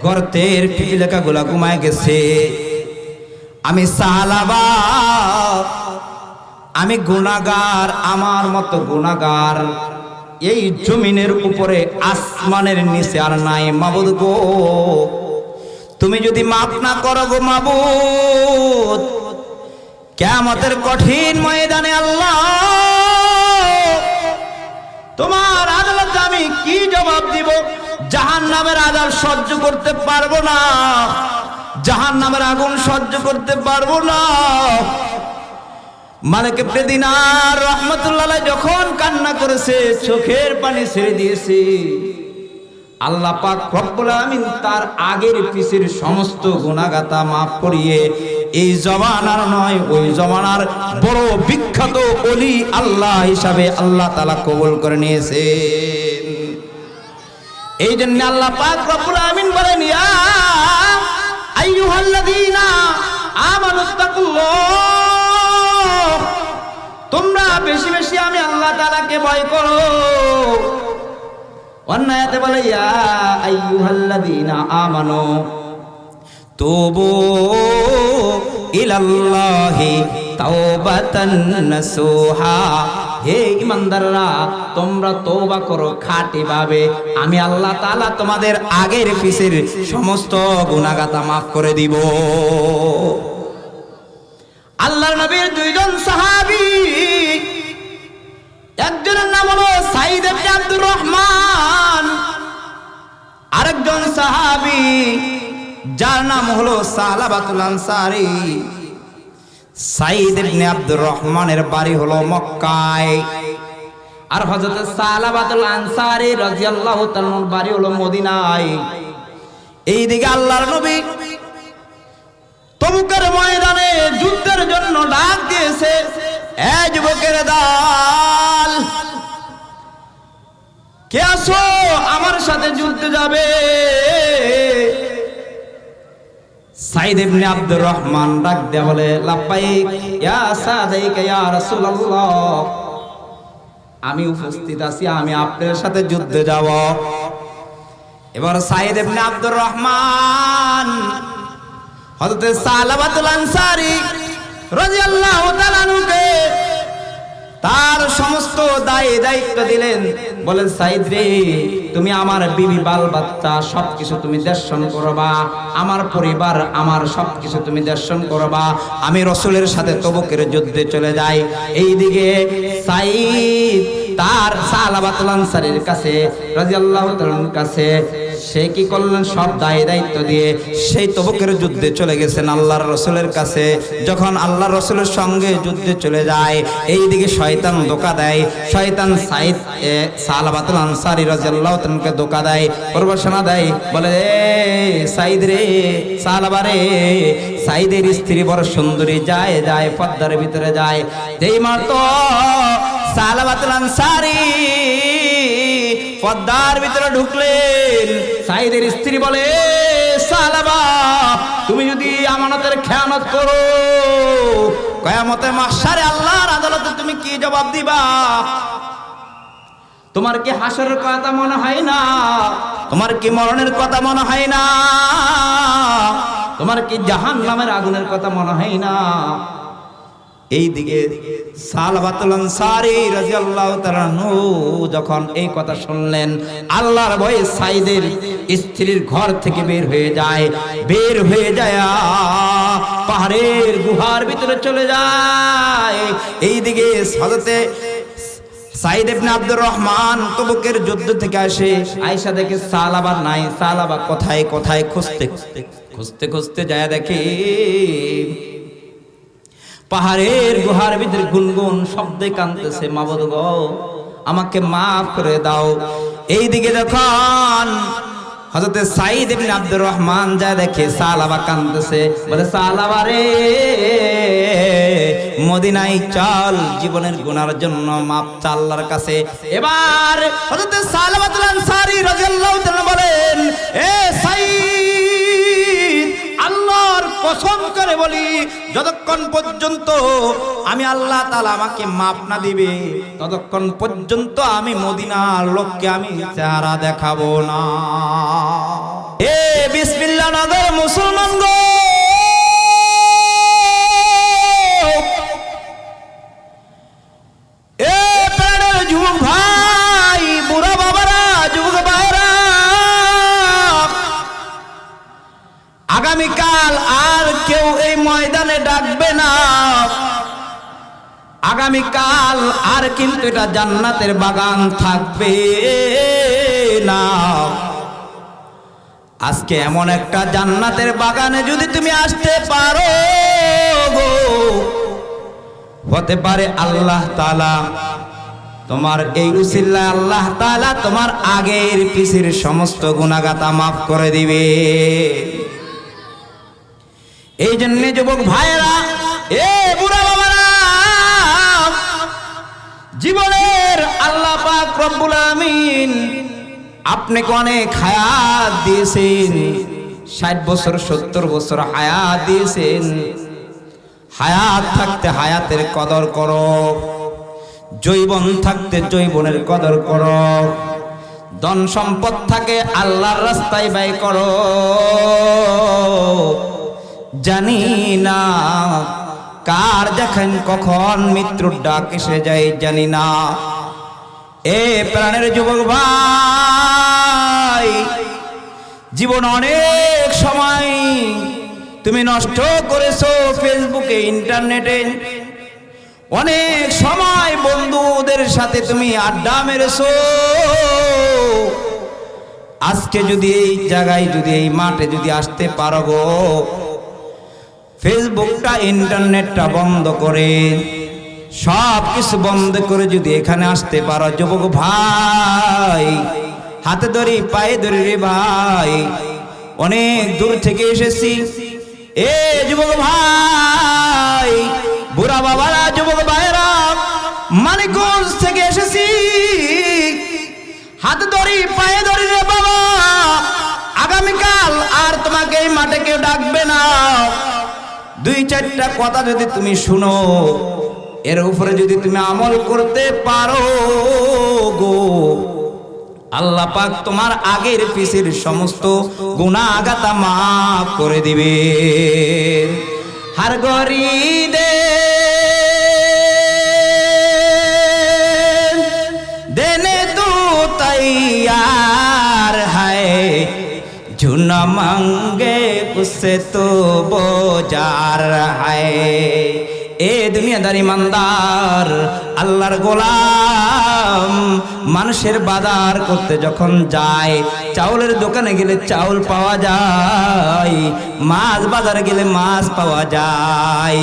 গর্তের পিপিলিকাগুলা ঘুমায় গেছে। আমি সাহালাবা, আমি গুনাহগার, আমার মতো গুনাহগার এই জমিনের উপরে আসমানের নিচে আর নাই। মাবুদ গো, তুমি যদি মাফ না করো গো মাবুদ, কিয়ামতের কঠিন ময়দানে আল্লাহ তোমার আদালতে আমি কি জবাব দিব? জাহান্নামের আযাব সহ্য করতে পারবো না, জাহান্নামের আগুন সহ্য করতে পারবো না। মালিক ইবনে দিনার রাহমাতুল্লাহ আলাইহি যখন কান্না করেছে, চোখের পানি ছেড়ে দিয়েছে, আল্লাহ পাক রব্বুল আলামিন তার আগের পিছের সমস্ত গুনাহগাতা মাফ করিয়ে এই জমানার নয় ওই জমানার বড় বিখ্যাত ওলি আল্লাহ হিসাবে আল্লাহ তাআলা কবুল করে নিয়েছেন। এই জন্য আল্লাহ পাক রব্বুল আলামিন বলেন, ইয়া আইয়ুহাল্লাযীনা আমানুত্তাকুল্লাহ, তোমরা বেশি বেশি আমি আল্লাহ তাআলাকে ভয় করো। অন্য আয়াতে বলে, ইয়া আইয়ুহাল্লাযীনা আমানু তুবু ইলাল্লাহি তাওবাতান নাসুহা, হে ঈমানদাররা তোমরা তওবা করো খাঁটি ভাবে, আমি আল্লাহ তাআলা তোমাদের আগের পিছের সমস্ত গুনাহগাতা maaf করে দিব। আল্লাহর নবীর দুইজন সাহাবী, একজনের নাম হলো সাঈদ ইবনে আব্দুর রহমান, আরেকজন সাহাবী যার নাম হলো সালাবাতুল আনসারী। সাঈদ ইবনে আব্দুর রহমানের বাড়ি হলো মক্কায়, আর হযরত সালাবাতুল আনসারী রাদিয়াল্লাহু তাআলার বাড়ি হলো মদিনায়। এইদিকে আল্লাহর নবী তবুকের ময়দানে যুদ্ধের জন্য ডাক দিয়েছে, এ যুবকের দল, কে আসো আমার সাথে যুদ্ধে যাবে? সাঈদ ইবনে আব্দুর রহমান ডাক দিয়ে বলে, লাব্বাইক ইয়া সাদাইক ইয়া রাসূলুল্লাহ, আমি উপস্থিত আছি, আমি আপনার সাথে যুদ্ধে যাব। এবার সাঈদ ইবনে আব্দুর রহমান হযরত সালাবাতুল আনসারী রাদিয়াল্লাহু তাআলা আনহুকে তার সমস্ত দায়িত্ব দিলেন। বলেন, সাঈদ রে, তুমি আমার বিবি বাল বাচ্চা সবকিছু তুমি দর্শন করবা, আমার পরিবার আমার সবকিছু তুমি দর্শন করবা, আমি রাসূলের সাথে তবুকের যুদ্ধে চলে যাই। এইদিকে সাঈদ তার সালাবাতুল আনসারীর কাছে রাদিয়াল্লাহু তাআলার কাছে সে কি করলেন, সব দায়িত্ব দিয়ে সেই তবুকের যুদ্ধে চলে গেছেন আল্লাহর রাসূলের কাছে। যখন আল্লাহর রাসূলের সঙ্গে যুদ্ধে চলে যায়, এইদিকে শয়তান ধোঁকা দেয়, শয়তান সাঈদ সালাবাতুল আনসারী রাদিয়াল্লাহু তাআলাকে ধোঁকা দেয়, প্রবশনা দেয়, বলে, সাঈদ রে, সালাবা রে, সাঈদের স্ত্রী বড় সুন্দরী, যায় যায় পর্দার ভিতরে যায়। যেই মাত্র সালাবাতুল আনসারী পর্দার ভিতরে ঢুকলেন, সাঈদের স্ত্রী বলে, সালাবা, তুমি যদি আমানতের খেয়ানত করো, কিয়ামতে মাহশারে আল্লাহর আদালতে তুমি কি জবাব দিবা? তোমার কি হাসরের কথা মনে হয় না? তোমার কি মরণের কথা মনে হয় না? তোমার কি জাহান্নামের আগুনের কথা মনে হয় না? এইদিকে সালাবাতুল আনসারী রাদিয়াল্লাহু তাআলা আনহু যখন এই কথা শুনলেন, আল্লাহর ভয়ে সাঈদের স্ত্রীর ঘর থেকে বের হয়ে যায়, বের হয়ে যায় পাহাড়ের গুহার ভিতরে চলে যায়। এইদিকে হযরতে সাঈদ ইবনে আব্দুর রহমান তবুকের যুদ্ধ থেকে আসে, আয়েশা দেখে সালাবা নাই, সালাবা কোথায় কোথায় খুঁজতে যায়, দেখে পাহাড়ের গুহার ভিতরে গুনগুন শব্দে কাঁদতেছে, মাবুদ গো আমাকে মাফ করে দাও। এইদিকে যখন হযরত সাঈদ ইবনে আব্দুর রহমান যা দেখে সালাবা কাঁদতেছে, বলে, সালাবা রে, মদিনায় চল, জীবনের গুনার জন্য মাপ চা আল্লাহর কাছে। এবার হযরত সালাবাতুল আনসারী রাদিয়াল্লাহু তাআলা বলেন, এ সাঈদ, আল্লাহর কসম করে বলি, যতক্ষণ পর্যন্ত আমি আল্লাহ তাআলা আমাকে মাপ না দিবে, ততক্ষণ পর্যন্ত আমি মদিনার লোককে আমি চেহারা দেখাবো না। এ বিসমিল্লাহ নগর মুসলমান গো, এ প্রাণের যুবক ভাই, বুড়া বাবারা, যুবক ভাইরা, আগামীকাল আর কেউ এই ময়দানে ডাকবে না। আগামীকাল আর কিন্তু এটা জান্নাতের বাগান থাকবে না। আজকে এমন একটা জান্নাতের বাগানে যদি তুমি আসতে পারো গো, হতে পারে আল্লাহ তাআলা তোমার এই উসিলায় আল্লাহ তাআলা তোমার আগের পিছের সমস্ত গুনাহগাতা মাফ করে দিবে। এই জন্য যুবক ভাইরা, এ বুড়া বাবারা, জীবনের আল্লাহ পাক রব্বুল আমিন আপনাকে অনেক হায়াত দিয়েছেন। 60 বছর 70 বছর হায়াত দিয়েছেন। হায়াত থাকতে হায়াতের কদর করো, জৈবন থাকতে জৈবনের কদর করো, ধন সম্পদ থাকে আল্লাহর রাস্তায় ব্যয় করো। জানি না কার যখন কখন মৃত্যুর ডাক এসে যায়, জানি না। এ প্রাণের যুবক ভাই, জীবন অনেক সময় তুমি নষ্ট করেছো ফেসবুকে, ইন্টারনেটে। অনেক সময় বন্ধুদের সাথে তুমি আড্ডা মেরেছো। আজকে যদি এই জায়গায়, যদি এই মাঠে যদি আসতে পারো গো, ফেসবুকটা ইন্টারনেটটা বন্ধ করে, সব কিছু বন্ধ করে যদি এখানে আসতে পারো যুবক ভাই, হাতে ধরি পায়ে ধরি রে ভাই, অনেক দূর থেকে এসেছি। এ যুবক ভাই, বুড়া বাবারা, যুবক ভাইরা, মানিকগঞ্জ থেকে এসেছি। হাতে ধরি পায়ে ধরি রে বাবা, আগামীকাল আর তোমাকে এই মাঠে কেউ ডাকবে না। 2-4টা কথা যদি তুমি শুনো, এর উপরে যদি তুমি আমল করতে পারো গো, আল্লাহ পাক তোমার আগের পিছের সমস্ত গুনাহগাতা মাফ করে দিবে। हर गोरी दे देने तू तैयार है, झूना मांगे उससे तो बोजार है। ए दुनियादार ईमानदार আল্লাহর গোলাম মানুষের বাজার করতে যখন যায়, চাউলের দোকানে গেলে চাউল পাওয়া যায়, মাছ বাজারে গেলে মাছ পাওয়া যায়,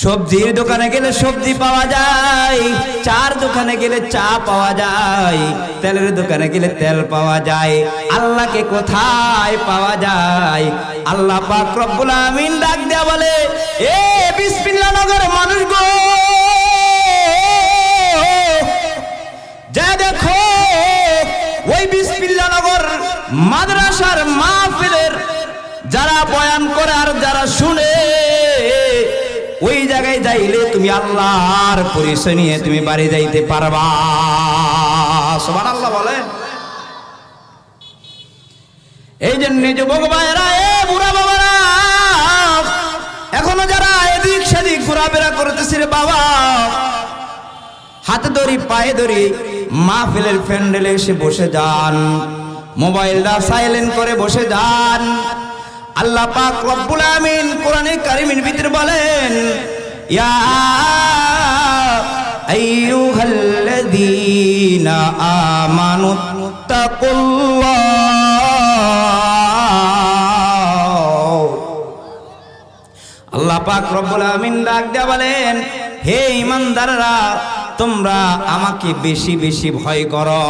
সবজির দোকানে গেলে সবজি পাওয়া যায়, চার দোকানে গেলে চা পাওয়া যায়, তেলের দোকানে গেলে তেল পাওয়া যায়। আল্লাহকে কোথায় পাওয়া যায়? আল্লাহ পাক রব্বুল আমিন ডাক দেয়া বলে, এ বিসমিল্লাহ নগর মানুষ গো, যা দেখো ওই বিসমিল্লাহ নগর মাদ্রাসার মাহফিলের যারা বয়ান করে আর যারা শুনে, ওই জায়গায় যাইলে তুমি আল্লাহর পরিচয় নিয়ে তুমি বাড়ি যাইতে পারবা। সুবহানাল্লাহ বলেন। এই জন্য যুবক ভাইরা, এ বুড়া বাবারা, এখনো যারা এদিক সেদিক ঘোরাফেরা করতেছে রে বাবা, হাতে ধরি পায়ে ধরি মাহফিলের প্যান্ডেলে এসে বসে যান, মোবাইলটা সাইলেন্ট করে বসে যান। আল্লাহ পাক রব্বুল আমিন কোরআনে কারীমের ভিতরে বলেন, ইয়া আইয়ুহাল্লাযীনা আমানু তাকুল্লাহ। আল্লাহ পাক রব্বুল আমিন ডাক দেয়া বলেন, হে ঈমানদাররা, তোমরা আমাকে বেশি বেশি ভয় করো।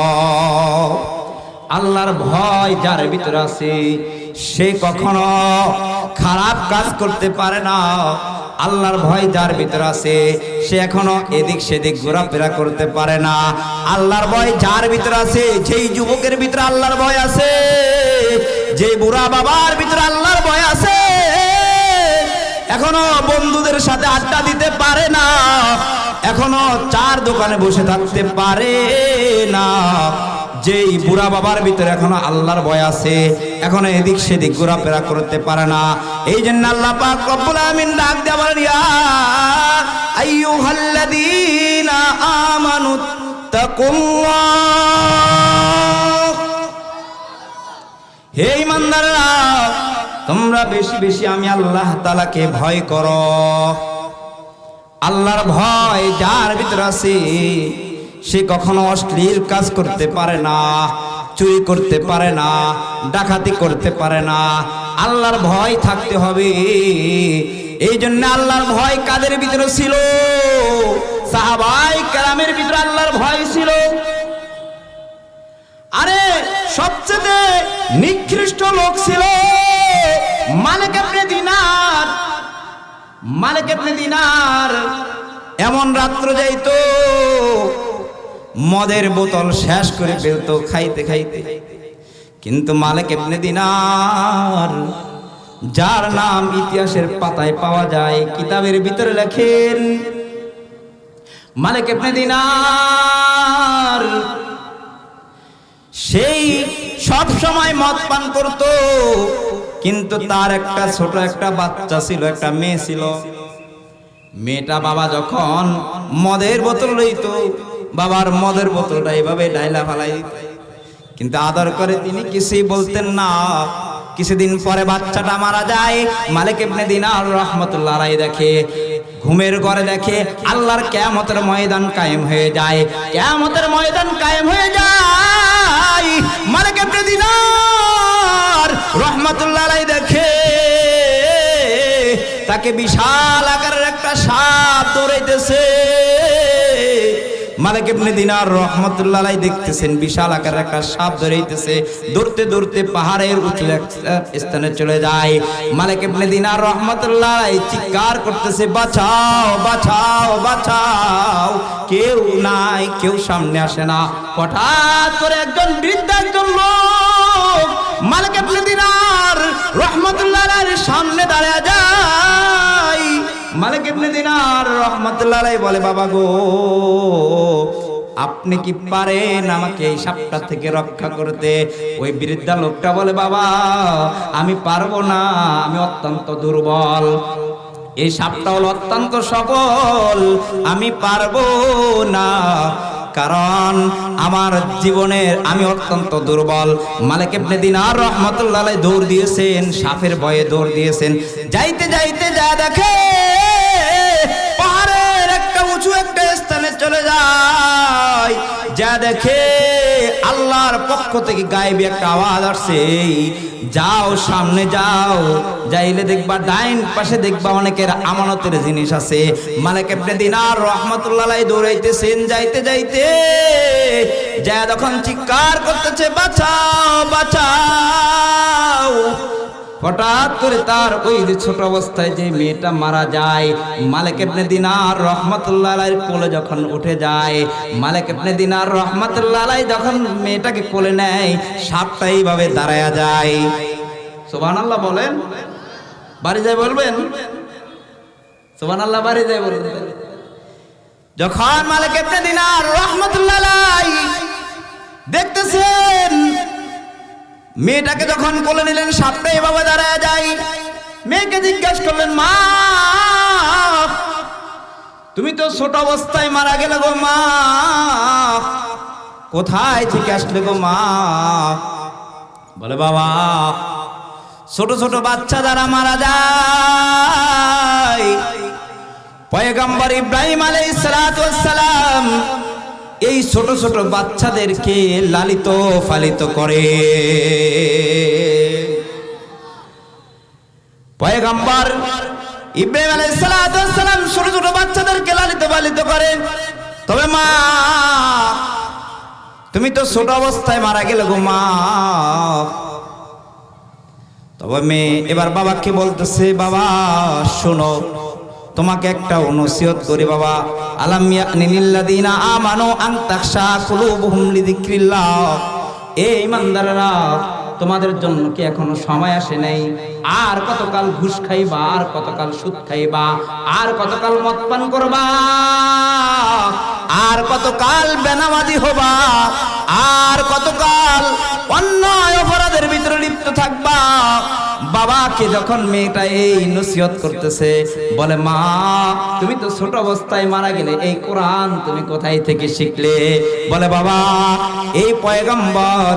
আল্লাহর ভয় যার ভিতরে আছে সে কখনো খারাপ কাজ করতে পারে না। আল্লাহর ভয় যার ভিতরে আছে সে এখনো এদিক সেদিক ঘোরাফেরা করতে পারে না। আল্লাহর ভয় যার ভিতরে আছে, যেই যুবকের ভিতরে আল্লাহর ভয় আছে, যে বুড়া বাবার ভিতরে আল্লাহর ভয় আছে, এখনো বন্ধুদের সাথে আড্ডা দিতে পারে না, এখনো চার দোকানে বসে থাকতে পারে না। যেই বুড়া বাবার ভিতরে এখনো আল্লাহর ভয় আছে, এখনো এদিক সেদিক ঘোরাফেরা করতে পারে না। এই জন্য আল্লাহ পাক রব্বুল আমিন ডাক দিয়ে বলেন, ইয়া আইয়ুহাল্লাযীনা আমানু তাকুল্লাহ, হে ঈমানদাররা তোমরা বেশি বেশি আমি আল্লাহ তাআলাকে ভয় করো। আল্লাহর ভয় যার ভিতরে আছে সে কখনো অশ্লীল কাজ করতে পারে না, চুরি করতে পারে না, ডাকাতি করতে পারে না। আল্লাহর ভয় থাকতে হবে। এই জন্য আল্লাহর ভয় কাদের ভিতরে ছিল? সাহাবায়ে কেরামের ভিতরে আল্লাহর ভয় ছিল। আরে সবচেয়ে নিকৃষ্ট লোক ছিল মালিক ইবনে দিনার। মালিক ইবনে দিনার এমন রাত্র যাইতো মদের বোতল শেষ করে ফেলতো খাইতে খাইতে। কিন্তু মালিক ইবনে দিনার, যার নাম ইতিহাসের পাতায় পাওয়া যায়, কিতাবের ভিতরে লেখেন মালিক ইবনে দিনার সেই সব সময় মদ পান করত। কিন্তু তার একটা ছোট একটা বাচ্চা ছিল, একটা মেয়ে ছিল। মেয়েটা বাবা যখন মদের বোতল লইতো, বাবার মদের বোতলটা এইভাবে ডাইলা ফালাই, কিন্তু আদর করে তিনি কিছুই বলতেন না। কিছুদিন পরে বাচ্চাটা মারা যায়। মালিক ইবনে দিনার রাহমাতুল্লাহ আলাইহি দেখে, ঘুমের ঘরে দেখে আল্লাহর কিয়ামতের ময়দান কায়েম হয়ে যায়। কিয়ামতের ময়দান কায়েম হয়ে যায়। মালিক ইবনে দিনার রাহমাতুল্লাহ আলাইহি দেখে তাকে বিশাল আকারের একটা সাপ দৌড়াইতেছে। মালিক ইবনে দিনার রাহমাতুল্লাহ আলাইহি দেখতেছেন বিশাল আকারের একটা সাপ দৌড়াইতেছে। দৌড়তে দৌড়তে পাহাড়ের উঁচু স্থানে চলে যায়। মালিক ইবনে দিনার রাহমাতুল্লাহ আলাইহি চিৎকার করতেছে, বাঁচাও বাঁচাও বাঁচাও। কেউ নাই, কেউ সামনে আসে না। হঠাৎ করে একজন বৃদ্ধ একজন লোক মালিক ইবনে দিনার রাহমাতুল্লাহ আলাইহির সামনে দাঁড়িয়ে যায়। মালিক ইবনে দিনার রাহমাতুল্লাহ আলাইহি বলে, বাবা গো, আপনি কি পারেন আমাকে এই সাপটা থেকে রক্ষা করতে? ওই বৃদ্ধা লোকটা বলে, বাবা আমি পারবো না, আমি অত্যন্ত দুর্বল। এই সাপটা হলো অত্যন্ত সবল, আমি পারবো না, কারণ আমার জীবনের আমি অত্যন্ত দুর্বল। মালিক ইবনে দিনার রাহমাতুল্লাহ আলাইহি দৌড় দিয়েছেন, সাপের ভয়ে দৌড় দিয়েছেন। যাইতে যাইতে যা দেখে পাহাড়ের একটা উঁচু একটা স্থানে চলে যায়। যা দেখে আল্লাহর পক্ষ থেকে গায়েবী একটা আওয়াজ আসছে, যাও সামনে যাও, যাইলে দেখবা ডাইন পাশে দেখবা অনেকের আমানতের জিনিস আছে। মালিক ইবনে দিনার রাহমাতুল্লাহ আলাইহি দৌড়াইতেছেন। যাইতে যাইতে যা তখন চিৎকার করতেছে, বাঁচাও বাঁচাও। হঠাৎ করে তার ওই যে ছোট অবস্থায় যে মেয়েটা মারা যায়, মালিক ইবনে দিনার রাহমাতুল্লাহ আলাইহির কোলে যখন উঠে যায়, মালিক ইবনে দিনার রাহমাতুল্লাহ আলাইহি যখন মেয়েটাকে কোলে নেয়, সাপটা এইভাবে দাঁড়ায়া যায়। সুবহানাল্লাহ বলেন, বাড়ি যায় বলবেন সুবহানাল্লাহ, বাড়ি যায় বলবেন। যখন মালিক ইবনে দিনার রাহমাতুল্লাহ আলাইহি দেখতেছেন মেয়েটাকে যখন কোলে নিলেন, সাপটা এভাবে দাঁড়ায় যায়। মেয়েকে জিজ্ঞাসা করলেন, মা তুমি তো ছোট অবস্থায় মারা গেলে গো মা, কোথায় থেকে আসলে গো মা? বলে, বাবা ছোট ছোট বাচ্চা যারা মারা যায়, পয়গম্বর ইব্রাহিম আলাইহিস সালাতু ওয়াস সালাম এই ছোট ছোট বাচ্চাদেরকে লালিত পালিত করে। পয়গম্বর ইব্রাহিম আলাইহিস সালাতু ওয়াস সালাম ছোট ছোট বাচ্চাদেরকে লালিত পালিত করে। তবে মা তুমি তো ছোট অবস্থায় মারা গেলে গো মা। তবে মেয়ে এবার বাবাকে বলতেছে, বাবা শোনো, তোমাকে একটা নসিহত করি বাবা। আলাম ইয়ানি লিল্লাযিনা আমানু আন তাখশা কুলুবুহুম লিযিকরিল্লাহ। এই ঈমানদাররা, তোমাদের জন্য কি এখনো সময় আসে নাই? আর কতকাল ঘুষ খাইবা, আর কতকাল সুদ খাইবা, আর কতকাল মদ পান করবা? কতকাল বেনামাজি হবা, আর কতকাল অন্যায় অপরাধের ভিতরে লিপ্ত থাকবা। বাবাকে যখন মেয়েটা এই নসিহত করতেছে, বলে মা তুমি তো ছোট অবস্থায় মারা গেলে, এই কোরআন তুমি কোথায় থেকে শিখলে? বলে বাবা এই পয়গম্বর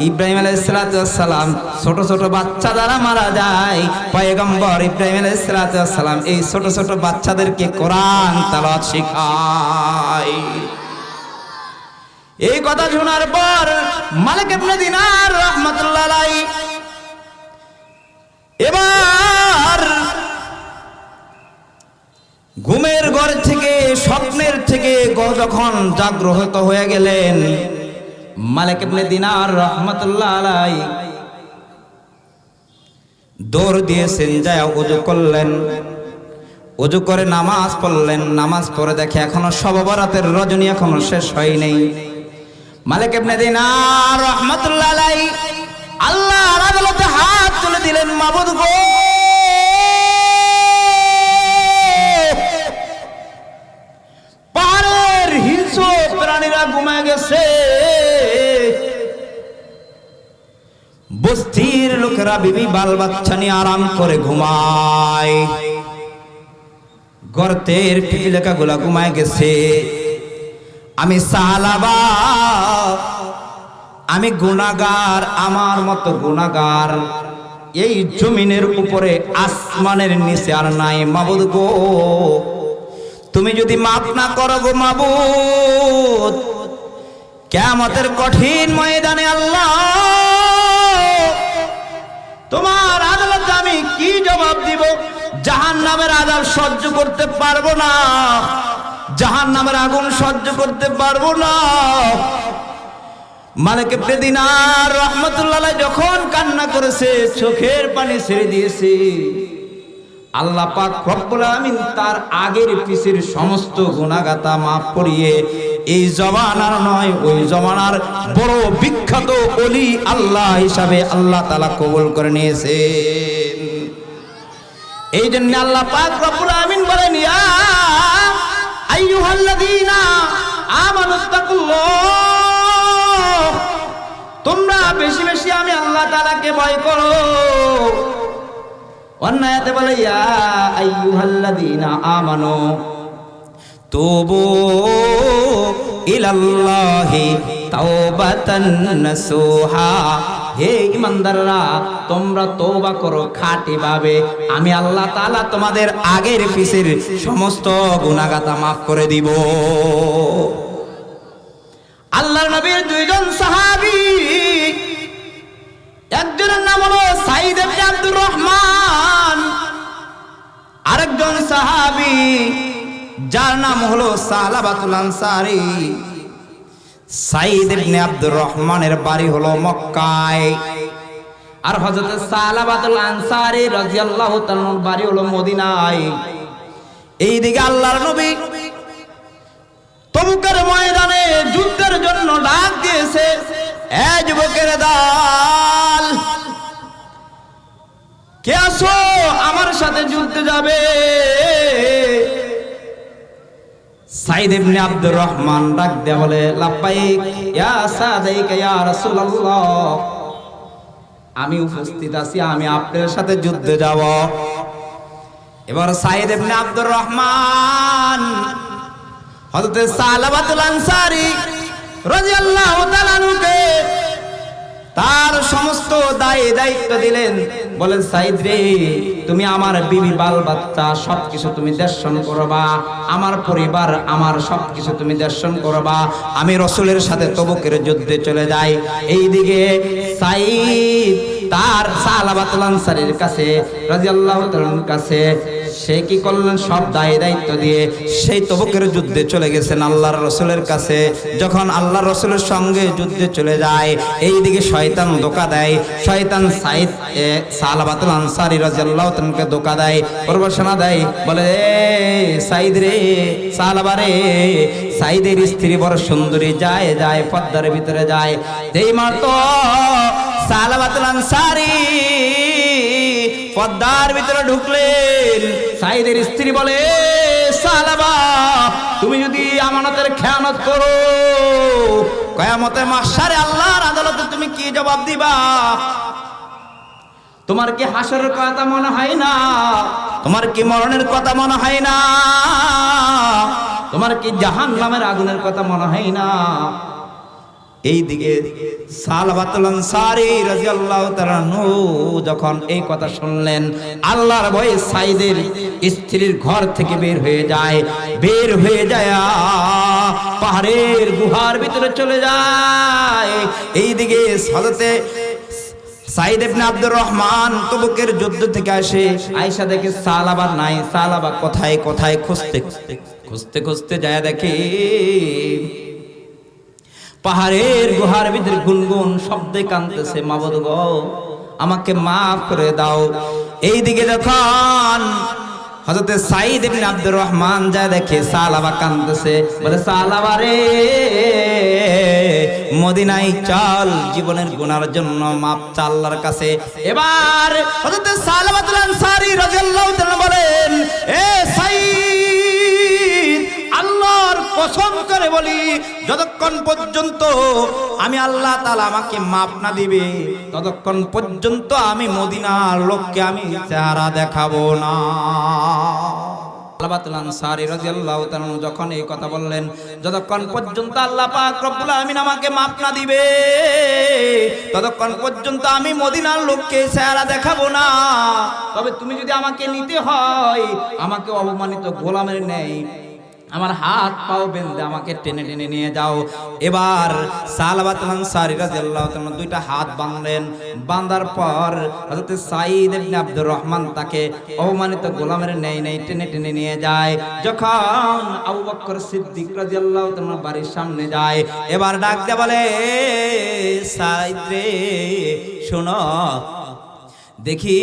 ইব্রাহিম আলাইহিস সালাম ছোট ছোট বাচ্চা দ্বারা মারা যায়, পয়গম্বর ইব্রাহিম আলাইহিস সালাম এই ছোট ছোট বাচ্চাদেরকে কোরআন তেলাওয়াত শেখায়। এই কথা শোনার পর মালিক ইবনে দিনার রাহমাতুল্লাহ আলাইহি এবার ঘুমের ঘর থেকে, স্বপ্নের থেকে যখন জাগ্রত হয়ে গেলেন, মালিক ইবনে দিনার রাহমাতুল্লাহ আলাইহি দৌড় দিয়েছেন, যায় ওযু করলেন, ওযু করে নামাজ পড়লেন। নামাজ পড়ে দেখে এখনো শবে বরাতের রজনী এখনো শেষ হয়নি। মালিক ইবনে দিনার রাহমাতুল্লাহ আলাইহি আল্লাহর আদালতে হাত তুলে দিলেন, মাবুদ গো পাহাড়ের হিংস্র প্রাণীরা ঘুমায় গেছে, বস্তির লোকেরা বিবি বাল বাচ্চা নিয়ে আরাম করে ঘুমায়, গর্তের পিপিলিকাগুলা ঘুমায় গেছে। আমি সালাবা, আমি গুনাহগার, আমার মতো গুনাহগার এই জমিনের উপরে আসমানের নিচে আর নাই। মাবুদ গো তুমি যদি মাফ না করো গো মাবুদ, কিয়ামতের কঠিন ময়দানে আল্লাহ তোমার আদালতে আমি কি জবাব দিব? জাহান্নামের আযাব সহ্য করতে পারবো না, জাহান্নামের আগুন সহ্য করতে পারবো না। মালিক ইবনে দিনার রাহমাতুল্লাহ আলাইহি যখন কান্না করেছে, চোখের পানি ছেড়ে দিয়েছে, আল্লাহ পাক রব্বুল আমিন তার আগের পিছের সমস্ত গুনাহগাতা মাফ করিয়ে এই জমানার নয় ওই জমানার বড় বিখ্যাত ওলি আল্লাহ হিসাবে আল্লাহ তাআলা কবুল করে নিয়েছেন। এই জন্য আল্লাহ পাক রব্বুল আমিন বলেন, ইয়া আইয়ুহাল্লাযীনা আমানুত্তাকুল্লাহ, তোমরা বেশি বেশি আমি আল্লাহ তাআলাকে ভয় করো। অন্য আয়াতে বলে, ইয়া আইয়ুহাল্লাযীনা আমানু তুবু ইলাল্লাহি তাওবাতান নাসুহা, হে ঈমানদাররা তোমরা তওবা করো খাঁটি ভাবে, আমি আল্লাহ তাআলা তোমাদের আগের পিছের সমস্ত গুনাহগাতা maaf করে দিব। আল্লাহর নবীর দুইজন সাহাবী, একজনের নাম হলো সাঈদ ইবনে আব্দুর রহমান, আরেকজন সাহাবী যার নাম হলো সালাবাতুল আনসারী। সাঈদ ইবনে আব্দুর রহমানের বাড়ি হলো মক্কায়, আর হযরত সালাবাতুল আনসারী রাদিয়াল্লাহু তাআলার বাড়ি হলো মদিনায়। এইদিকে আল্লাহর নবী তবুকের ময়দানে যুদ্ধের জন্য ডাক দিয়েছে, এ যুবকের দল, কে আসো আমার সাথে যুদ্ধে যাবে? সাঈদ ইবনে আব্দুর রহমান ডাক দিয়ে বলে, লাব্বাইক ইয়া সাদাইক ইয়া রাসূলুল্লাহ, আমি উপস্থিত আছি, আমি আপনার সাথে যুদ্ধে যাব। এবার সাঈদ ইবনে আব্দুর রহমান হযরত সালাবাতুল আনসারী রাদিয়াল্লাহু তাআলা আনহুকে তার সমস্ত দায়িত্ব দিলেন। বলেন, সাঈদ রে, তুমি আমার বিবি বাল বাচ্চা সবকিছু তুমি দর্শন করবা, আমার পরিবার আমার সবকিছু তুমি দর্শন করবা, আমি রাসূলের সাথে তবুকের যুদ্ধে চলে যাই। এইদিকে সাঈদ তার সালাবাতুল আনসারীর কাছে রাদিয়াল্লাহু তাআলার কাছে সে কি করলেন, সব দায়িত্ব দিয়ে সেই তবুকের যুদ্ধে চলে গেছেন আল্লাহর রাসূলের কাছে। যখন আল্লাহর রাসূলের সঙ্গে যুদ্ধে চলে যায়, এইদিকে শয়তান ধোঁকা দেয়, শয়তান সাঈদ সালাবাতুল আনসারী রাদিয়াল্লাহু তাআলাকে ধোঁকা দেয়, প্রবর্ষণা দেয়, বলে, সাঈদ রে, সালাবা রে, সাঈদের স্ত্রী বড় সুন্দরী, যায় পর্দার ভিতরে যায়, যেই মাত্র সালাবাতুল আনসারী পর্দার ভিতরে ঢুকলেন, সাঈদের স্ত্রী বলে, সালাবা তুমি যদি আমানতের খেয়ানত খেয়ানত করো, কিয়ামতে মাহশারে আল্লাহর আদালতে তুমি কি জবাব দিবা? তোমার কি হাসরের কথা মনে হয় না? তোমার কি মরণের কথা মনে হয় না? তোমার কি জাহান্নামের আগুনের কথা মনে হয় না? এইদিকে সালাবাতুল আনসারী রাদিয়াল্লাহু তাআলা আনহু যখন এই কথা শুনলেন, আল্লাহর ভয়ে সাইদের স্ত্রীর ঘর থেকে বের হয়ে যায়, পাহাড়ের গুহার ভিতরে চলে যায়। এইদিকে হযরতে সাইদ ইবনে আব্দুর রহমান তবুকের যুদ্ধ থেকে আসে, আয়েশা দেখে সালাবা নাই, সালাবা কোথায় কোথায় খুঁজতে যায়, দেখে পাহাড়ের গুহার ভিতরে গুনগুন শব্দে কাঁদতেছে, মাবুদ গো আমাকে মাফ করে দাও। এইদিকে যখন হযরতে সাইদ ইবনে আব্দুর রহমান যায়, দেখে সালাবা কাঁদতেছে, বলে সালাবা রে মদিনায় চল, জীবনের গুনার জন্য মাপ চা আল্লাহর কাছে। এবার হযরতে সালাবাতুল আনসারী রাদিয়াল্লাহু তাআলা বলেন, এ সাইদ, আল্লাহর কসম করে বলি, যতক্ষণ পর্যন্ত আমি আল্লাহ তাআলা আমাকে মাপ না দিবে, ততক্ষণ পর্যন্ত আমি মদিনার লোককে আমি চেহারা দেখাবো না। সালাবাতুল আনসারী রাদিয়াল্লাহু তাআলা যখন এই কথা বললেন, যতক্ষণ পর্যন্ত আল্লাহ পাক রব্বুল আমিন আমাকে মাপ না দিবে, ততক্ষণ পর্যন্ত আমি মদিনার লোককে চেহারা দেখাবো না। তবে তুমি যদি আমাকে নিতে হয়, আমাকে অপমানিত গোলামের ন্যায় আমার হাত পাও বেঁধে আমাকে টেনে টেনে নিয়ে যাও। এবার সালাবাতুল আনসারী রাদিয়াল্লাহু তাআলা দুইটা হাত বাঁধলেন, বাঁধার পর হযরত সাইদ ইবনে আব্দুর রহমান তাকে অপমানিত গোলামের ন্যায় টেনে টেনে নিয়ে যায়। যখন আবু বকর সিদ্দিক রাদিয়াল্লাহু তাআলা বাড়ির সামনে যায়, এবার ডাক দিয়ে বলে, সাইদ রে শোনো, দেখি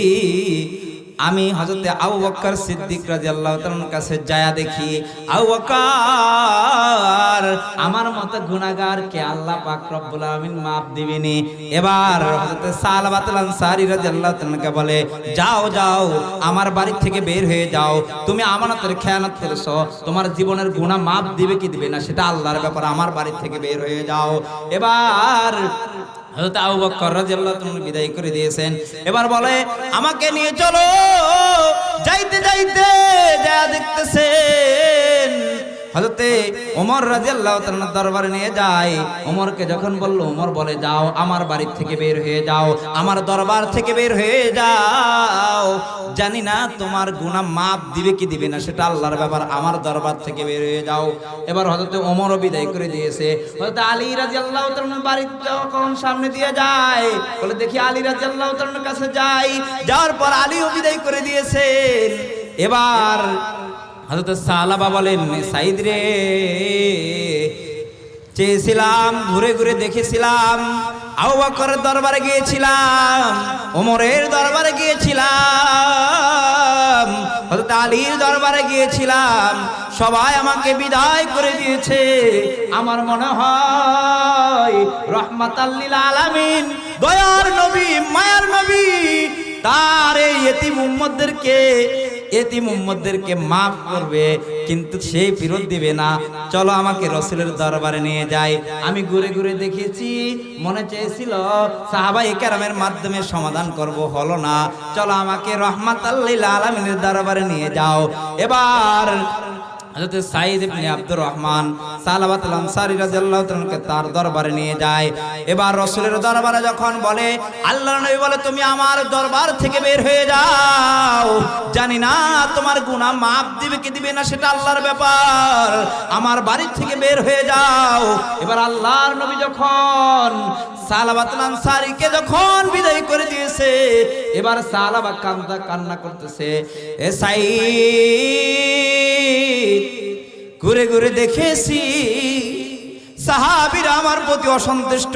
আমি হযরতে আবু বকর সিদ্দিক রাদিয়াল্লাহু তাআলার কাছে যায়া দেখি, আবু বকর আমার মতো গুনাহগারকে আল্লাহ পাক রব্বুল আমিন maaf দিবেনি। এবার হযরতে সালাবাতুল আনসারী রাদিয়াল্লাহু তাআলাকে বলে, যাও যাও আমার বাড়ি থেকে বের হয়ে যাও, তুমি আমানতের খেয়ানত করেছো, তোমার জীবনের গুনাহ maaf দিবে কি দিবে না সেটা আল্লাহর ব্যাপার, আমার বাড়ি থেকে বের হয়ে যাও। এবার হযরত আবু বকর রাদিয়াল্লাহু তাআলা বিদায় করে দিয়েছেন। এবার বলে, আমাকে নিয়ে চলো। যাইতে যাইতে যা দেখতেছেন হযরতে ওমর রাদিয়াল্লাহু তাআলা দরবারে নিয়ে যায়। ওমরকে যখন বলল, ওমর বলে, যাও আমার বাড়ি থেকে বের হয়ে যাও, আমার দরবার থেকে বের হয়ে যাও, জানি না তোমার গুনাহ maaf দিবে কি দিবে না সেটা আল্লাহর ব্যাপার, আমার দরবার থেকে বের হয়ে যাও। এবার হযরতে ওমরও বিদায় করে দিয়েছে। হযরত আলী রাদিয়াল্লাহু তাআলার বাড়ি যখন সামনে দিয়ে যায়, বলে দেখি আলী রাদিয়াল্লাহু তাআলার কাছে যাই। যাওয়ার পর আলীও বিদায় করে দিয়েছেন। এবার হযরত সালাবা বলেন, সাইদ রে চেয়েছিলাম, ঘুরে ঘুরে দেখেছিলাম, আবু বকরের দরবারে গিয়েছিলাম, ওমরের দরবারে গিয়েছিলাম, হযরত আলীর দরবারে গিয়েছিলাম, সবাই আমাকে বিদায় করে দিয়েছে। আমার মনে হয় রাহমাতাল লিল আলামিন, দয়ার নবী, মায়ার নবী তার এই ইতিম উম্মতদেরকে মাফ করবে, কিন্তু সেই ফেরত দিবে না। চলো আমাকে রাসূলের দরবারে নিয়ে যাই। আমি ঘুরে ঘুরে দেখেছি, মনে চেয়েছিল সাহাবায়ে কেরামের মাধ্যমে সমাধান করব, হলো না। চলো আমাকে রাহমাতাল লিল আলামিনের দরবারে নিয়ে যাও। এবার হযরত সাইদ ইবনে আব্দুর রহমান সালাবাতুল আনসারী রাদিয়াল্লাহু তাআলাকে তার দরবারে নিয়ে যায়। এবার রাসূলের দরবারে যখন বলে, আল্লাহর নবী বলে, তুমি আমার দরবার থেকে বের হয়ে যাও, জানি না তোমার গুনাহ maaf দিবে কি দিবে না সেটা আল্লাহর ব্যাপার, আমার বাড়ি থেকে বের হয়ে যাও। এবার আল্লাহর নবী যখন সালাবাতুল আনসারীকে যখন বিদায় করে দিয়েছে, এবার সালাবা কান্না করতেছে, এ সাইদ, ঘুরে ঘুরে দেখেছি সাহাবীরা আমার প্রতি অসন্তুষ্ট,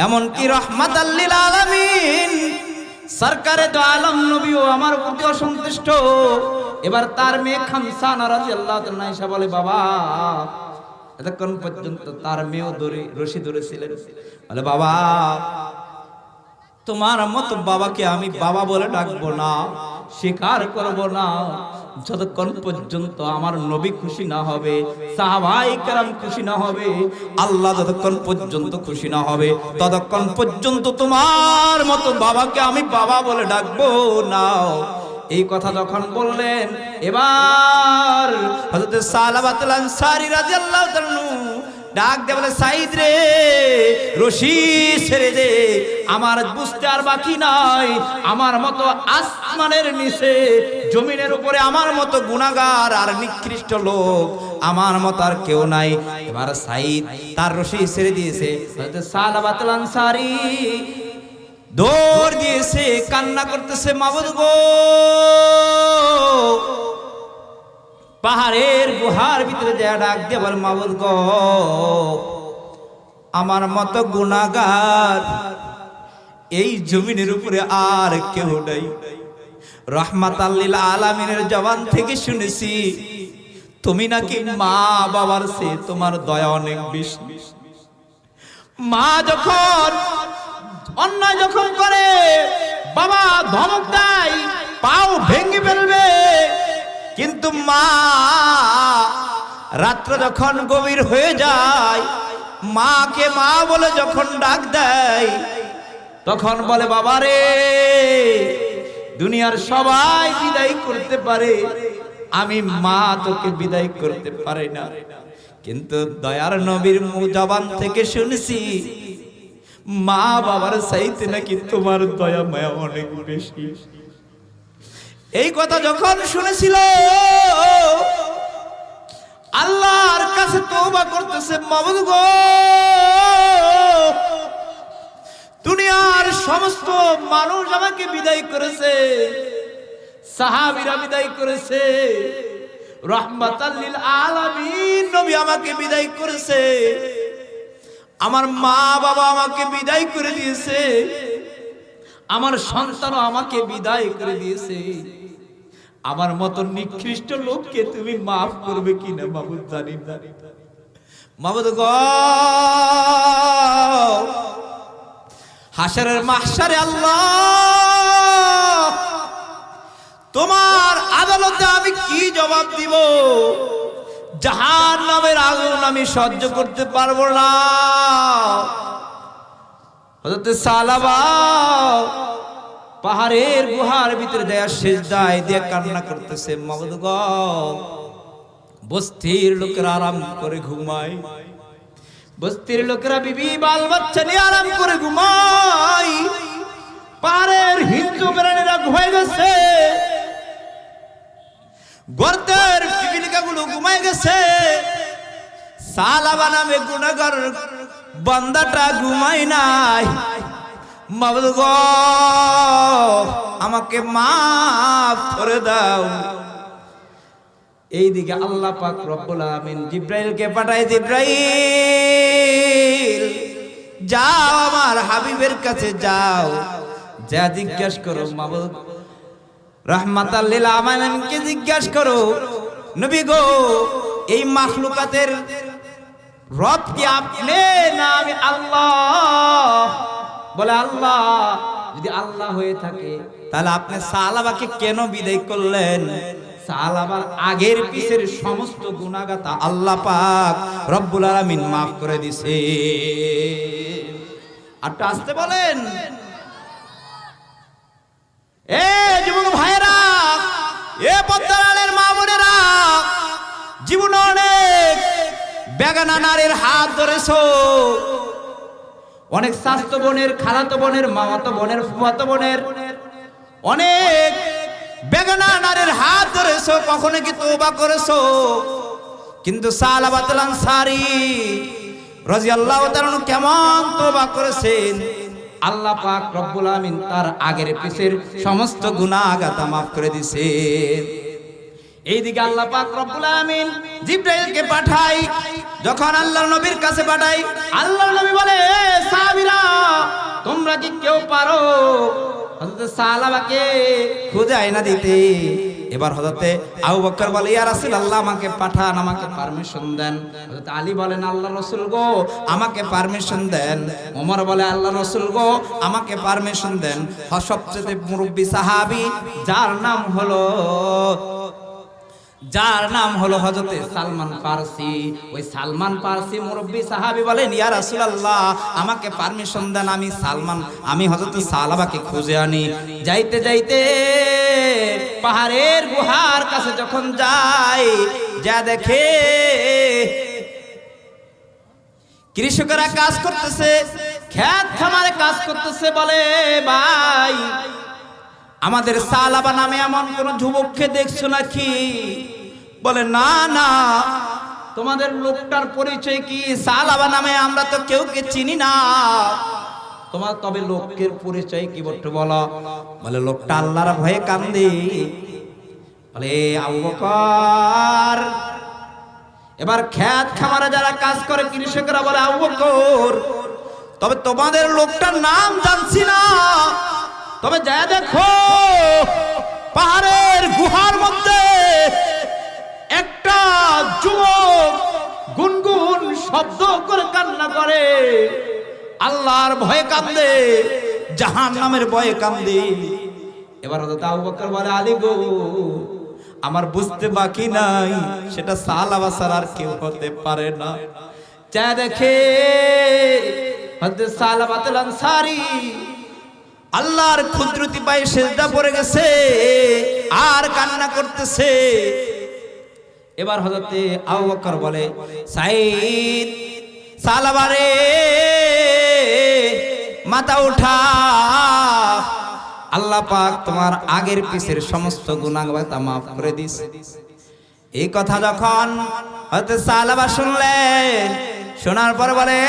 এমনকি রাহমাতাল লিল আলামিন সরকারে দো আলম নবীও আমার প্রতি অসন্তুষ্ট। এবার তার মেয়ে খামসানা রাদিয়াল্লাহু তাআলা এসে বলে, বাবা, এতক্ষণ পর্যন্ত তার মেয়েও রশি ধরেছিলেন, বলে, বাবা তোমার মতো বাবাকে আমি বাবা বলে ডাকবো না, স্বীকার করব না, যতক্ষণ পর্যন্ত আমার নবী খুশি না হবে, সাহাবায়ে কেরাম খুশি না হবে, আল্লাহ যতক্ষণ পর্যন্ত খুশি না হবে, ততক্ষণ পর্যন্ত তোমার মতো বাবাকে আমি বাবা বলে ডাকবো না। এই কথা যখন বললেন, এবার হযরত সালাবাতুল আনসারী রাদিয়াল্লাহু তাআলা ডাক দিয়ে বলে, সাইদ রে, রশি ছেড়ে দে, আমার বুঝতে আর বাকি নাই, আমার মতো আসমানের নিচে জমিনের উপরে আমার মতো গুনাহগার আর নিকৃষ্ট লোক আমার মতো আর কেউ নাই। এবার সাইদ তার রশি ছেড়ে দিয়েছে। হযরত সালাবাতুল আনসারী দৌড় দিয়েছে, কান্না করতেছে, মাবুদ গো, পাহাড়ের গুহার ভিতরে দেয়া ডাক দিয়ে বল, মাবুদ গো, আমার মতো গুনাহগার এই জমিনের উপরে আর কেউ নাই। রাহমাতাল লিল আলামিনের জবান থেকে শুনেছি তুমি নাকি মা বাবার চেয়ে তোমার দয়া অনেক বেশি। মা যখন অন্যায় যখন করে, বাবা ধমক দেয়, পাও ভেঙে ফেলবে, কিন্তু মা রাত্র যখন গভীর হয়ে যায়, মাকে মা বলে যখন ডাক দেয়, তখন বলে, বাবা রে, দুনিয়ার সবাই বিদায় করতে পারে, আমি মা তোকে বিদায় করতে পারি না। কিন্তু দয়ার নবীর জবান থেকে শুনেছি মা বাবার চাইতে নাকি তোমার দয়া মায়া অনেক বেশি। এই কথা যখন শুনেছিল, আল্লাহর কাছে তওবা করতেছে, মাবুদ গো, দুনিয়ার সমস্ত মানুষ আমাকে বিদায় করেছে, সাহাবীরা বিদায় করেছে, রাহমাতাল লিল আলামিন নবী আমাকে বিদায় করেছে, আমার মা বাবা আমাকে বিদায় করে দিয়েছে, আমার সন্তানও আমাকে বিদায় করে দিয়েছে, আমার মতো নিকৃষ্ট লোককে তুমি মাফ করবে কিনা মাবুদ জানি না। মাবুদ গো, হাশরের মাহশারে আল্লাহ তোমার আদালতে আমি কি জবাব দিব? জাহান্নামের আগুন আমি সহ্য করতে পারবো না। হযরত সালাবা পাহাড়ের গুহার ভিতরে দেয়া সিজদায় দিয়ে কান্না করতেছে, মাবুদ গো, বস্তির লোকেরা আরাম করে ঘুমায়, বস্তির লোকেরা বিবি বাল বাচ্চা নিয়ে আরাম করে ঘুমায়, পাহাড়ের হিন্দু প্রাণীরা ঘুমায় গেছে, গর্তের পিপিলিকাগুলো ঘুমায় গেছে, সালাবা নামে গুনাহগার বান্দাটা ঘুমায় নাই। মাবুদ গো, আমাকে মাফ করে দাও। এইদিকে আল্লাহ পাক রব্বুল আমিন জিব্রাইলকে পাঠায়, জিব্রাইল যাও আমার হাবিবের কাছে যাও, যা জিজ্ঞেস করো, মাবুদ রাহমাতাল লিল আলামিনকে জিজ্ঞেস করো, নবী গো, এই মাখলুকাতের রব কি আপনি না আমি আল্লাহ? বলে, আল্লাহ। যদি আল্লাহ হয়ে থাকে তাহলে আপনি সালাবাকে কেন বিদায় করলেন? সালাবার আগের পিছের সমস্ত গুনাহগাতা আল্লাহ পাক রব্বুল আলামিন মাফ করে দিয়েছে। আর আসতে বলেন, এ যুবক ভাইরা, এ পদ্মারালের মা বোনেরা, জীবনে অনেক বেগানা নারীর হাত ধরেছো, অনেক শাস্ত বোনের, খালাতো বোনের, মামাতো বোনের, ফুফাতো বোনের, অনেক বেগানা নারীর হাত ধরেছো, কখনো কি তওবা করেছো? কিন্তু সালাবাতুল আনসারী রাদিয়াল্লাহু তাআলা কেমন তওবা করেছেন? আল্লাহ পাক রব্বুল আমিন তার আগের পিছের সমস্ত গুনাহগাতা মাফ করে দিয়েছেন। এইদিকে আল্লাহ পাক রব্বুল আমিন জিবরাইলকে পাঠাই, যখন আল্লাহর নবীর কাছে পাঠাই, আল্লাহর নবী বলে, সাহাবীরা তোমরা কি কেউ পারো হযরত সালাবাকে খুঁজে আয়না দিতে? এবার হযরত আবু বকর বলে, ইয়া রাসূলুল্লাহ আমাকে পাঠান, আমাকে পারমিশন দেন। হযরত আলী বলেন, আল্লাহর রাসূল গো আমাকে পারমিশন দেন। ওমর বলে, আল্লাহর রাসূল গো আমাকে পারমিশন দেন। সবচেয়ে মুরব্বী সাহাবী যার নাম হলো যার নাম হলো হযরতে সালমান ফারসি। ওই সালমান ফারসি মুরব্বী সাহাবী বলেন, ইয়া রাসূলুল্লাহ, আমাকে পারমিশন দেন, আমি হযরতে সালাবাকে খুঁজে আনি। যাইতে যাইতে পাহাড়ের গুহার কাছে যখন যায়, যা দেখে কৃষকেরা কাজ করতেছে, ক্ষেত খামারে কাজ করতেছে। বলে, ভাই, আমাদের সালাবা নামে এমন কোন যুবককে দেখছো নাকি? বলে, না না, তোমাদের লোকটার পরিচয় কি? সালাবা নামে আমরা তো কেউকে চিনি না। তোমার তবে লোকের পরিচয় কি বট্ট বলো? বলে, লোকটা আল্লাহর ভয়ে কান্দে। বলে, আবু বকর। এবার ক্ষেত খামারে যারা কাজ করে কৃষকরা বলে, আবু বকর, তবে তোমাদের লোকটার নাম জানছি না, তবে যা দেখো পাহাড়ের গুহার মধ্যে একটা যুবক গুনগুন শব্দ করে কান্না করে, আল্লাহর ভয়ে কান্দে, জাহান্নামের ভয়ে কান্দে। এবার হযরত আবু বকর বলে, আলী গো, আমার বুঝতে বাকি নাই, সেটা সালাবা ছাড়া আর কেউ হতে পারে না। যা দেখে হযরত সালাবাতুল আনসারী আল্লাহর কুদরতি পায়ে সিজদা পড়ে গেছে আর কান্না করতেছে। এবার হযরতে আবু বকর বলে, সাইদ, সালাবারে মাথা উঠা, আল্লাহ পাক তোমার আগের পিছের সমস্ত গুনাহ মাফ করে দিয়েছে। এই কথা যখন হযরত সালাবা শুনলেন, শোনার পর বলে,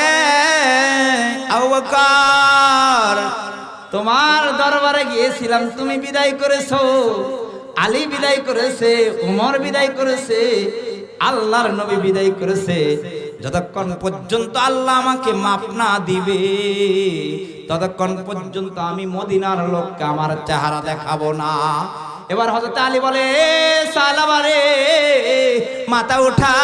আবু বকর, তোমার দরবারে গিয়েছিলাম, তুমি বিদায় করেছো, আলী বিদায় করেছে, উমর বিদায় করেছে, আল্লাহর নবী বিদায় করেছে। যতক্ষণ পর্যন্ত আল্লাহ আমাকে মাফ না দিবে, ততক্ষণ পর্যন্ত আমি মদিনার লোককে আমার চেহারা দেখাবো না। এবার হযরত আলী বলে, সালাবারে মাথা উঠা,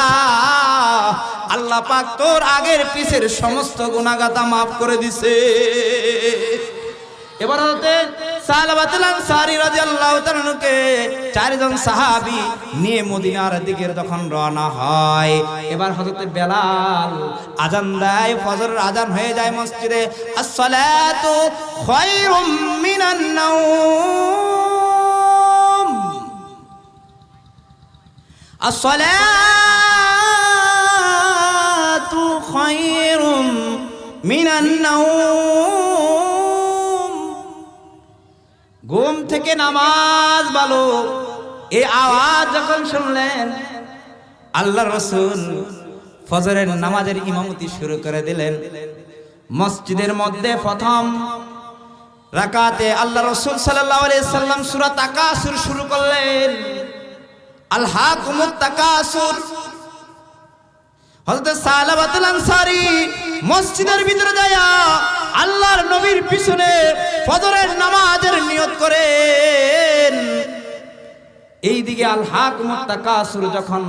আল্লাহ পাক তোর আগের পিছের সমস্ত গুনাহগাতা মাফ করে দিছে। এবার হতে সালাবাতুল আনসারী রাদিয়াল্লাহু তাআলাকে চারজন সাহাবী নিয়ে মদিনার দিকে যখন রওনা হয়, এবার হযরত বেলাল আজান দেয়, ফজরের আজান হয়ে যায় মসজিদে। আসসালাতু খায়রুম মিনান নাওম, আসসালাতু খায়রুম মিনান নাওম, ঘুম থেকে নামাজ ভালো। এই আওয়াজ যখন শুনলেন, আল্লাহর রাসূল ফজরের নামাজের ইমামতি শুরু করে দিলেন। মসজিদের মধ্যে প্রথম রাকাতে আল্লাহর রাসূল সাল্লাল্লাহু আলাইহি সাল্লাম সূরা তাকাসুর শুরু করলেন, আলহাকুমুত তাকাসুর। হযরত সালাবাতুল আনসারী মসজিদের ভিতরে যায় আল্লাহর নবীর পিছনে ফজরের নামাজের নিয়ত করেন। এইদিকে আলহাকুমুত তাকাসুর যখন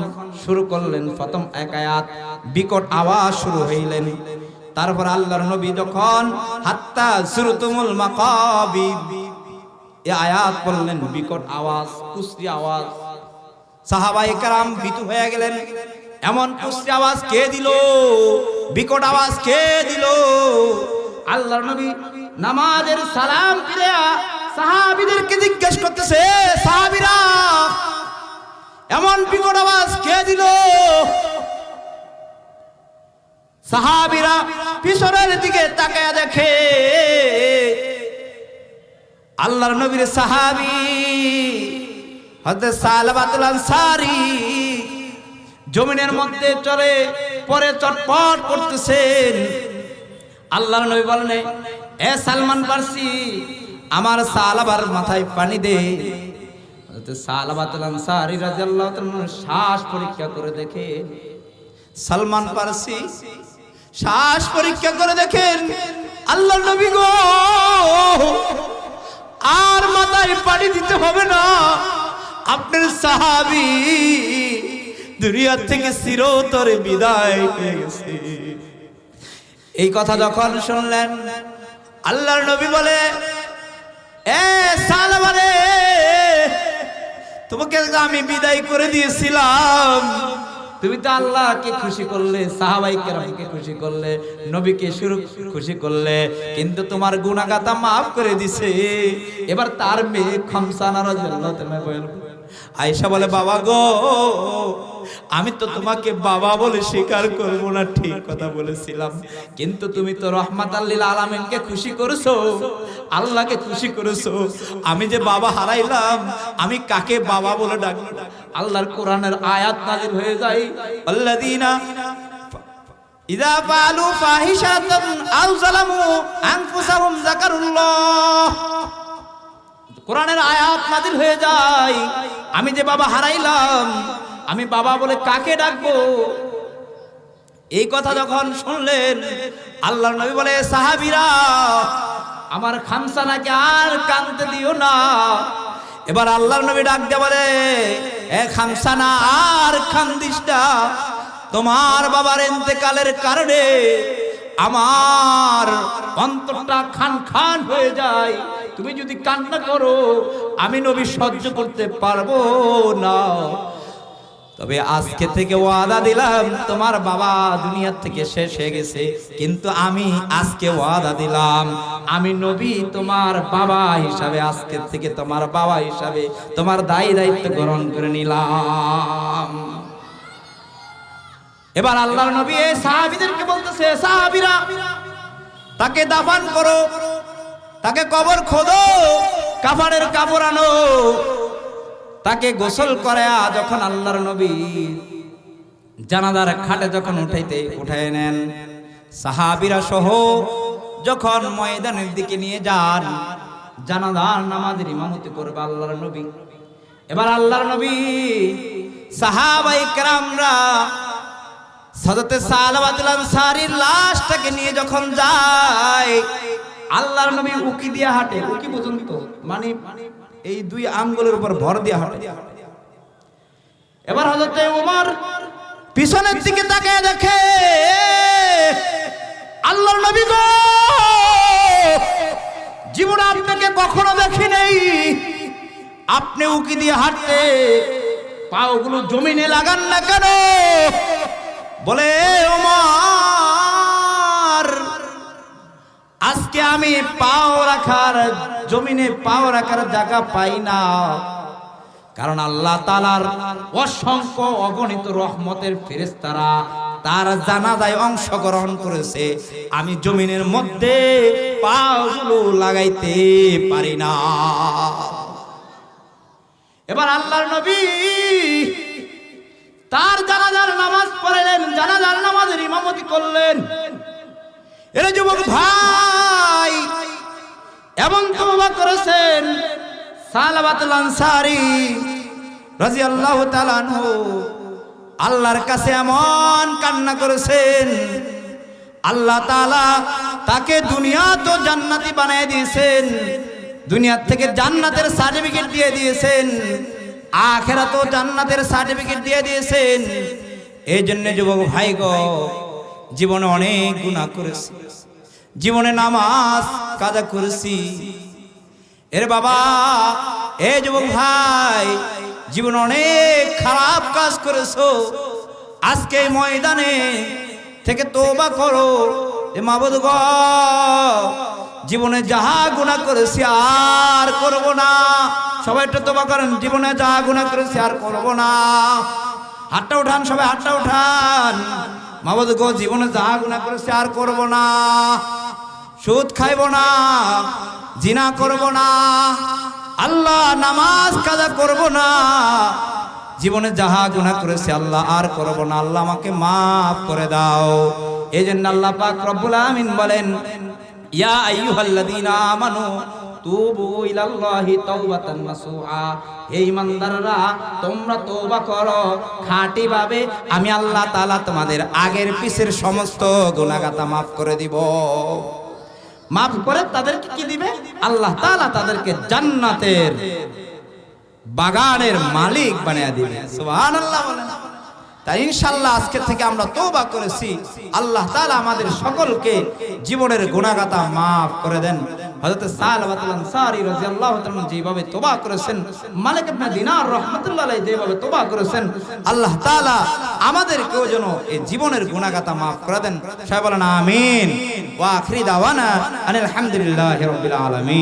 শুরু করলেন, প্রথম এক আয়াত বিকট আওয়াজ শুরু হইলেন। তারপর আল্লাহর নবী যখন হাত্তা সুরতুমুল মাকাবির এই আয়াত বললেন, বিকট আওয়াজ, কুসরি আওয়াজ। সাহাবায়ে কেরাম ভীতু হয়ে গেলেন, এমন কুসরি আওয়াজ কে দিল, বিকট আওয়াজ কে দিল? আল্লাহর নবী নামাজের সালাম ফিরে সাহাবীদেরকে জিজ্ঞেস করতেছে, সাহাবীরা, এমন বিকট আওয়াজ কে দিল? সাহাবীরা পিছনের দিকে তাকায় দেখে আল্লাহর নবীর সাহাবী হযরত সালাবাতুল আনসারী জমিনের মধ্যে চলে পরে চটপট করতেছেন। আল্লাহর নবী বলেন, এ সালমান ফারসি, আমার সালাবার মাথায় পানি দে। হযরত সালাবাতুল আনসারী রাদিয়াল্লাহু তাআলা শ্বাস পরীক্ষা করে দেখেন, সালমান ফারসি শ্বাস পরীক্ষা করে দেখেন, আল্লাহর নবী গো, আর মাথায় পানি দিতে হবে না, আপনার সাহাবী দুনিয়া থেকে চিরতরে বিদায় হয়ে গেছে। এই কথা যখন শুনলেন, আল্লাহর নবী বলে, এ সালাবারে, তোমাকে আমি বিদায় করে দিয়েছিলাম, তুমি তো আল্লাহকে খুশি করলে, সাহাবাই কেরামকে খুশি করলে, নবীকে খুশি করলে, কিন্তু তোমার গুনাহগাতা মাফ করে দিছে। এবার তার মেয়ে খামসানা রাদিয়াল্লাহু তাআলা বলেন, আয়েশা বলে, বাবা গো, আমি তো তোমাকে বাবা বলে স্বীকার করব না, ঠিক কথা বলেছিলাম, কিন্তু তুমি তো রহমাতাল লিল আলামিনকে খুশি করেছো, আল্লাহকে খুশি করেছো। আমি যে বাবা হারাইলাম, আমি কাকে বাবা বলে ডাকবো? আল্লাহর কোরআনের আয়াত নাযিল হয়ে যায়, আল্লাযীনা ইযা ফাআলু ফাহিশাতান আও যালামু আনফুসাহুম যাকারুল্লাহ। কোরআনের আয়াত নাযিল হয়ে যায়, আমি যে বাবা হারাইলাম, আমি বাবা বলে কাকে ডাকবো? এই কথা যখন শুনলেন, আল্লাহর নবী বলে, সাহাবীরা, আমার খামসানাকে আর কাঁদতে দিও না। এবার আল্লাহর নবী ডাক দিয়ে বলে, এ খামসানা, আর কান্দিস না, তোমার বাবার ইন্তেকালের কারণে আমার অন্তরটা খান খান হয়ে যায়, তুমি যদি কান্না করো আমি নবী সহ্য করতে পারবো না। তবে আজকে থেকে ওয়াদা দিলাম, তোমার বাবা দুনিয়া থেকে শেষ হয়ে গেছে, কিন্তু আমি আজকে ওয়াদা দিলাম, আমি নবী তোমার বাবা হিসাবে, আজকে থেকে তোমার বাবা হিসাবে তোমার দায়িত্ব গ্রহণ করে নিলাম। এবার আল্লাহর নবী এই সাহাবীদেরকে বলতেছে, সাহাবীরা, তাকে দাফন করো, তাকে কবর খোদো, কাফনের কাপড় আনো, তাকে গোসল করে। যখন আল্লাহর নবী জানাজার খাটে যখন উঠায় নেন, সাহাবীরা সহ যখন ময়দানের দিকে নিয়ে যান, জানাজার নামাজের ইমামতি করবে আল্লাহর নবী। এবার আল্লাহর নবী সাহাবায়ে কেরামরা হযরত সালাবাতুল আনসারীর লাশটাকে নিয়ে যখন যায়, আল্লাহর নবী উকি দিয়ে হাঁটে। উকি বুঝুন তো, মানে এই দুই আঙ্গুলের উপর ভর দিয়ে হাঁটে। এবার হযরত ওমর পিছনের দিকে তাকিয়ে দেখে, আল্লাহর নবী গো, জীবনে আপনাকে কখনো দেখি নাই, আপনি উকি দিয়ে হাঁটতে পাগুলো জমিনে লাগান না কেন? বলে, ওমর, আজকে আমি পাও রাখার, জমিনে পাও রাখার জায়গা পাই না, কারণ আল্লাহ তাআলার অসংখ্য অগণিত রহমতের ফেরেশতারা তার জানাজায় অংশগ্রহণ করেছে, আমি জমিনের মধ্যে পাগুলো লাগাইতে পারি না। এবার আল্লাহর নবী তার জানাজার নামাজ পড়লেন, জানাজার নামাজের ইমামতি করলেন। এরে যুবক ভাই, এমন তওবা করেছেন সালাবাতুল আনসারী রাদিয়াল্লাহু তাআলা আনহু, আল্লাহর কাছে এমন কান্না করেছেন, আল্লাহ তাআলা তাকে দুনিয়া তো জান্নাতি বানিয়ে দিয়েছেন, দুনিয়া থেকে জান্নাতের সার্টিফিকেট দিয়ে দিয়েছেন, আখিরাতেও জান্নাতের সার্টিফিকেট দিয়ে দিয়েছেন। এই জন্য যুবক ভাই গো, জীবনে অনেক গুনাহ করেছি, জীবনে নামাজ কাজা করেছি। এর বাবা, এ যুবক ভাই, জীবনে অনেক খারাপ কাজ করেছো, আজকে ময়দানে থেকে তওবা করো, এ মাবুদ গো, জীবনে যাহা গুনাহ করেছি আর করব না। সবাই একটু তওবা করেন, জীবনে যাহা গুনাহ করেছি আর করব না। হাতটা উঠান, সবাই হাতটা উঠান। মাবুদ গো, জীবনে যাহা গুনাহ করেছি আর করব না, সুদ খাইব না, জিনা করব না, আল্লাহ নামাজ কাজা করব না, জীবনে যাহা গুনাহ করেছি আল্লাহ আর করব না, আল্লাহ আমাকে মাফ করে দাও। এই জন্য আল্লাহ পাক রব্বুল আমিন বলেন, ইয়া আইয়ুহাল্লাযীনা আমানু তুবু ইলাল্লাহি তাওবাতান নাসুহা, হে ঈমানদাররা, তোমরা তওবা করো খাঁটি ভাবে, আমি আল্লাহ তাআলা তোমাদের আগের পিছের সমস্ত গুনাহগাতা মাফ করে দিব। মাফ করে তাদেরকে কি দিবে? আল্লাহ তাআলা তাদেরকে জান্নাতের বাগানের মালিক বানিয়ে দিবে। সুবহানাল্লাহ বলেন। তাই ইনশাআল্লাহ আজকে থেকে আমরা তওবা করেছি, আল্লাহ তাআলা আমাদের সকলকে জীবনের গুনাহগাতা মাফ করে দেন। হযরত সালাবাতুল আনসারী রাদিয়াল্লাহু তাআলা যেভাবে তওবা করেছেন, মালিক ইবনে দিনার রাহমাতুল্লাহ আলাইহি যেভাবে তওবা করেছেন, আল্লাহ তাআলা আমাদেরকেও যেন এই জীবনের গুনাহগাতা maaf করে দেন। সবাই বলেন আমিন। ওয়া আখিরি দাওয়ানা আনিল হামদুলিল্লাহি রাব্বিল আলামিন।